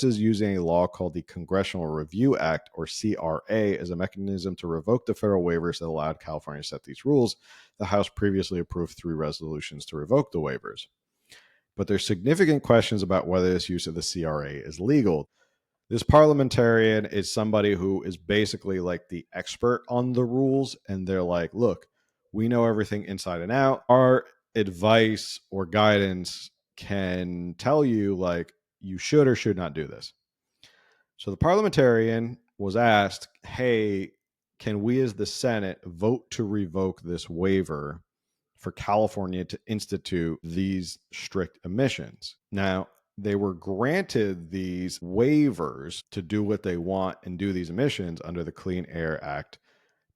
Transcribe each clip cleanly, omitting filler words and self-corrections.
is using a law called the Congressional Review Act, or CRA, as a mechanism to revoke the federal waivers that allowed California to set these rules. The House previously approved 3 resolutions to revoke the waivers. But there's significant questions about whether this use of the CRA is legal. This parliamentarian is somebody who is basically like the expert on the rules, and they're like, look, we know everything inside and out. Our advice or guidance can tell you, like, you should or should not do this. So the parliamentarian was asked, hey, can we as the Senate vote to revoke this waiver for California to institute these strict emissions? Now, they were granted these waivers to do what they want and do these emissions under the Clean Air Act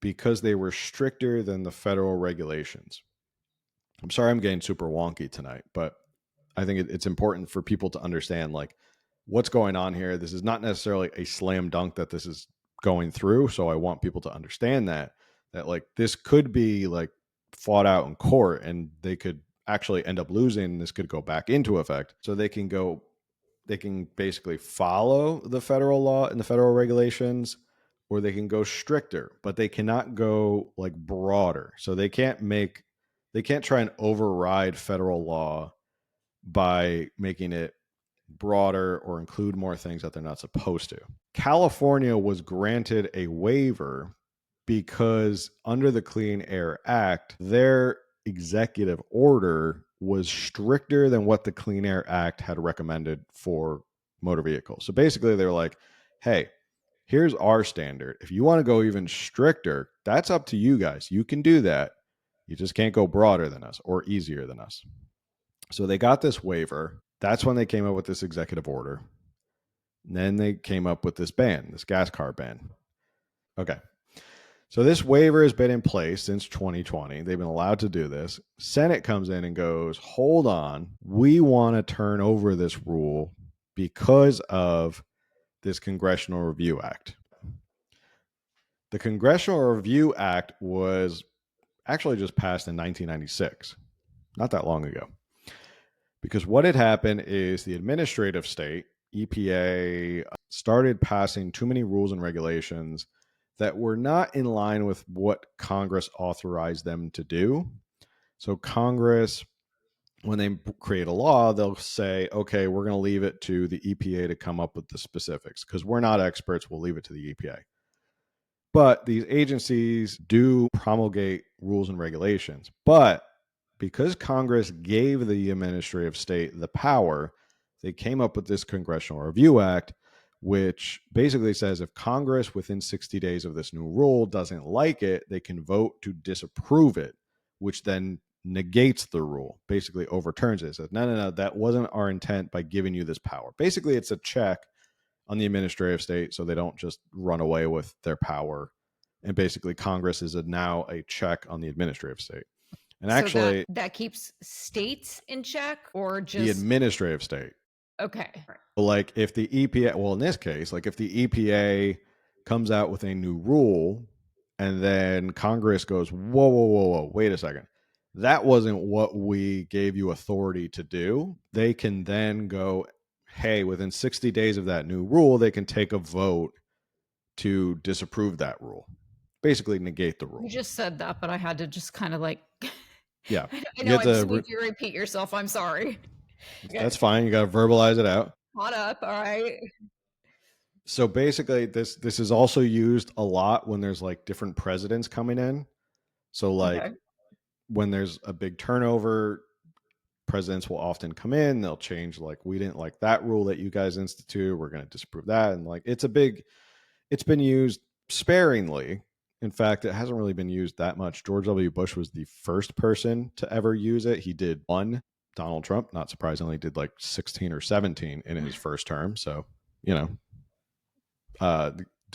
because they were stricter than the federal regulations. I'm sorry I'm getting super wonky tonight, but I think it's important for people to understand, like, what's going on here. This is not necessarily a slam dunk that this is going through. So I want people to understand that like this could be like fought out in court and they could actually end up losing. This could go back into effect. So they can basically follow the federal law and the federal regulations, or they can go stricter, but they cannot go like broader. So they can't try and override federal law by making it broader or include more things that they're not supposed to. California was granted a waiver because under the Clean Air Act, their executive order was stricter than what the Clean Air Act had recommended for motor vehicles. So basically they were like, hey, here's our standard. If you want to go even stricter, that's up to you guys. You can do that. You just can't go broader than us or easier than us. So they got this waiver. That's when they came up with this executive order. And then they came up with this ban, this gas car ban. Okay. So this waiver has been in place since 2020. They've been allowed to do this. Senate comes in and goes, hold on, we want to turn over this rule because of this Congressional Review Act. The Congressional Review Act was actually just passed in 1996, not that long ago. Because what had happened is the administrative state, EPA, started passing too many rules and regulations that were not in line with what Congress authorized them to do. So Congress, when they create a law, they'll say, okay, we're going to leave it to the EPA to come up with the specifics because we're not experts. We'll leave it to the EPA. But these agencies do promulgate rules and regulations. But because Congress gave the administrative state the power, they came up with this Congressional Review Act, which basically says if Congress within 60 days of this new rule doesn't like it, they can vote to disapprove it, which then negates the rule, basically overturns it. It says, no, that wasn't our intent by giving you this power. Basically, it's a check on the administrative state so they don't just run away with their power. And basically, Congress is now a check on the administrative state. And actually, that keeps states in check, or just the administrative state. Okay. Like if the EPA, well, in this case, like if the EPA comes out with a new rule and then Congress goes, whoa, wait a second. That wasn't what we gave you authority to do. They can then go, hey, within 60 days of that new rule, they can take a vote to disapprove that rule. Basically negate the rule. You just said that, but I had to just kind of like... Yeah. I know I'm sweet you repeat yourself. I'm sorry. That's fine. You got to verbalize it out. Caught up. All right. So basically, this is also used a lot when there's like different presidents coming in. So like when there's a big turnover, presidents will often come in. They'll change, like, we didn't like that rule that you guys instituted. We're going to disapprove that. And like it's been used sparingly. In fact, it hasn't really been used that much. George W. Bush was the first person to ever use it. He did one. Donald Trump, not surprisingly, did like 16 or 17 in his first term. So, do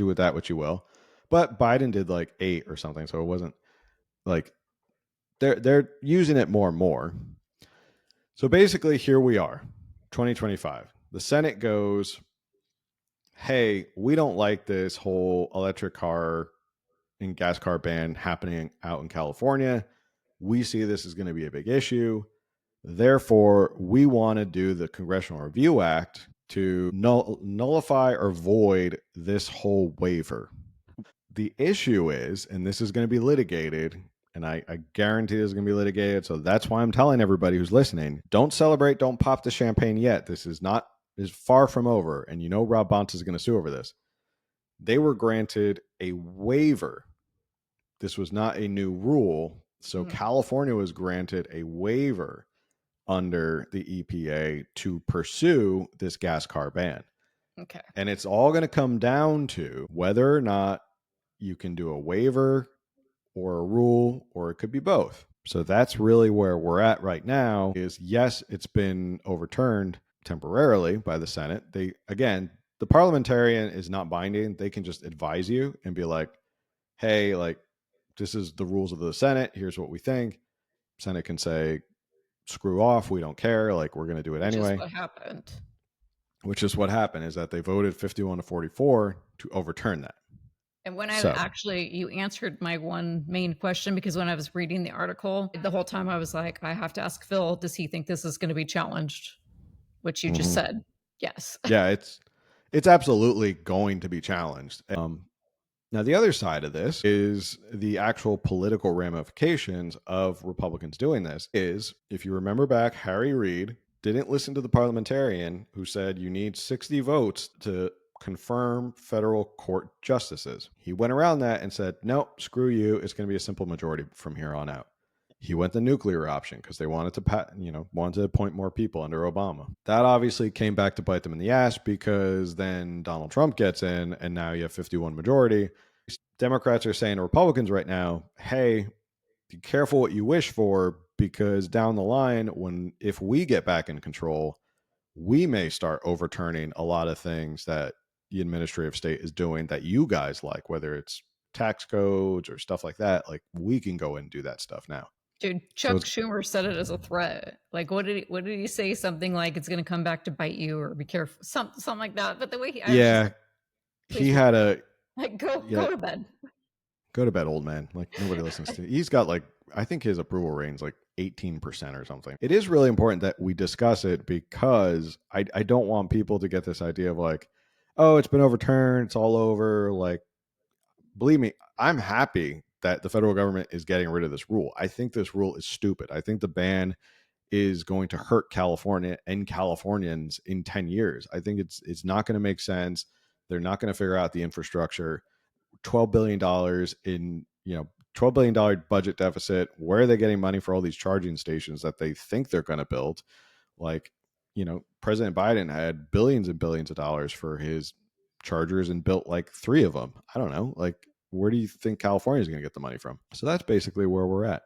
with that what you will. But Biden did like 8 or something. So it wasn't like they're using it more and more. So basically, here we are, 2025. The Senate goes, hey, we don't like this whole electric car and gas car ban happening out in California. We see this is going to be a big issue. Therefore, we want to do the Congressional Review Act to nullify or void this whole waiver. The issue is, and this is going to be litigated, and I guarantee this is going to be litigated. So that's why I'm telling everybody who's listening, don't celebrate, don't pop the champagne yet. This is far from over. And you know Rob Bonta is going to sue over this. They were granted a waiver. This was not a new rule. So California was granted a waiver under the EPA to pursue this gas car ban. Okay. And it's all going to come down to whether or not you can do a waiver or a rule, or it could be both. So that's really where we're at right now is, yes, it's been overturned temporarily by the Senate. The parliamentarian is not binding. They can just advise you and be like, hey, like, this is the rules of the Senate. Here's what we think. Senate can say, screw off. We don't care. Like, we're going to do it anyway. Which is what happened is that they voted 51 to 44 to overturn that. And when you answered my one main question, because when I was reading the article, the whole time I was like, I have to ask Phil, does he think this is going to be challenged? Which you just said, yes. Yeah, it's absolutely going to be challenged. Now, the other side of this is the actual political ramifications of Republicans doing this is, if you remember back, Harry Reid didn't listen to the parliamentarian who said you need 60 votes to confirm federal court justices. He went around that and said, no, screw you. It's going to be a simple majority from here on out. He went the nuclear option because they wanted to appoint more people under Obama. That obviously came back to bite them in the ass because then Donald Trump gets in and now you have 51 majority. Democrats are saying to Republicans right now, hey, be careful what you wish for, because down the line, if we get back in control, we may start overturning a lot of things that the administrative state is doing that you guys like, whether it's tax codes or stuff like that. Like, we can go and do that stuff now. Dude, Chuck Schumer said it as a threat. Like, what did he say? Something like it's going to come back to bite you, or be careful, something like that. But the way he had a like go to bed. Go to bed, old man. Like, nobody listens to. He's got I think his approval rating's 18% or something. It is really important that we discuss it because I don't want people to get this idea of like, oh, it's been overturned, it's all over. Like, believe me, I'm happy that the federal government is getting rid of this rule. I think this rule is stupid. I think the ban is going to hurt California and Californians in 10 years. I think it's not going to make sense. They're not going to figure out the infrastructure. $12 billion in, $12 billion budget deficit. Where are they getting money for all these charging stations that they think they're going to build? Like, President Biden had billions and billions of dollars for his chargers and built 3 of them. I don't know. Like, where do you think California is going to get the money from? So that's basically where we're at.